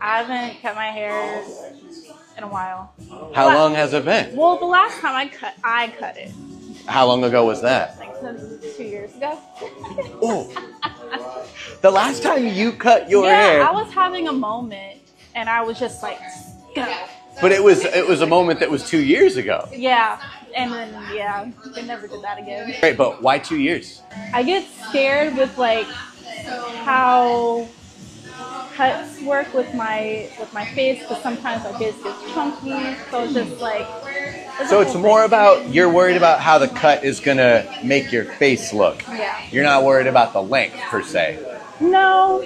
I haven't cut my hair in a while. How long has it been? Well, the last time I cut it. How long ago was that? Like 2 years ago. Oh, the last time you cut your hair. Yeah, I was having a moment, and I was just like, go. But it was a moment that was 2 years ago. Yeah, and then they never did that again. Right, but why 2 years? I get scared with like how cuts work with my face, because sometimes my face gets chunky, so it's just like. So it's more about, you're worried about how the cut is gonna make your face look. Yeah. You're not worried about the length per se. No,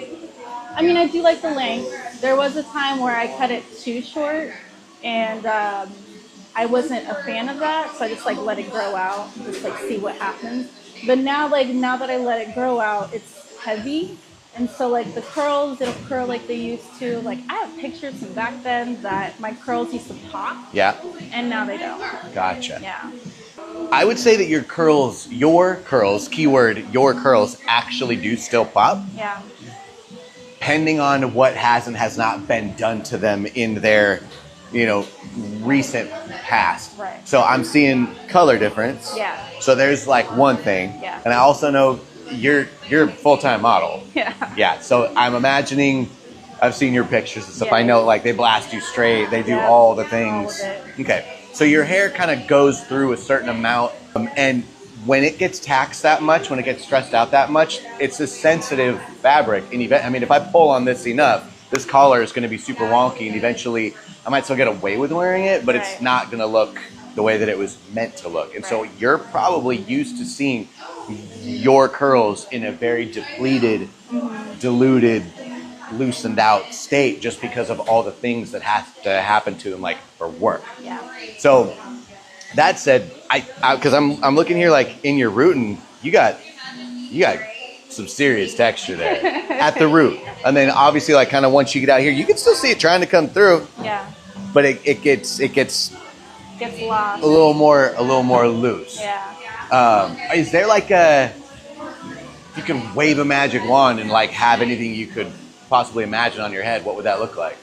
I mean I do like the length. There was a time where I cut it too short, and I wasn't a fan of that, so I just like let it grow out, just like see what happens. But now that I let it grow out, it's heavy. And so like the curls, it'll curl like they used to. Like I have pictures from back then that my curls used to pop. Yeah. And now they don't. Gotcha. Yeah. I would say that your curls, keyword, your curls actually do still pop. Yeah. Depending on what has and has not been done to them in their, recent past. Right. So I'm seeing color difference. Yeah. So there's like one thing. Yeah. And I also know you're a full-time model. Yeah. Yeah. So I'm imagining, I've seen your pictures and stuff. Yeah. I know like they blast you straight. They do Yeah. all the things. All of it. Okay. So your hair kind of goes through a certain amount, and when it gets taxed that much, when it gets stressed out that much, it's a sensitive fabric. And if I pull on this enough, this collar is going to be super wonky, and eventually I might still get away with wearing it, but it's not going to look the way that it was meant to look. And so you're probably used to seeing your curls in a very depleted, diluted, loosened out state, just because of all the things that have to happen to them, like for work. Yeah. So that said, because I'm looking here, like in your rootin', you got some serious texture there at the root, and then obviously like kind of once you get out here, you can still see it trying to come through. Yeah. But it gets lost. a little more loose. Yeah. Is there like you can wave a magic wand and like have anything you could possibly imagine on your head, what would that look like?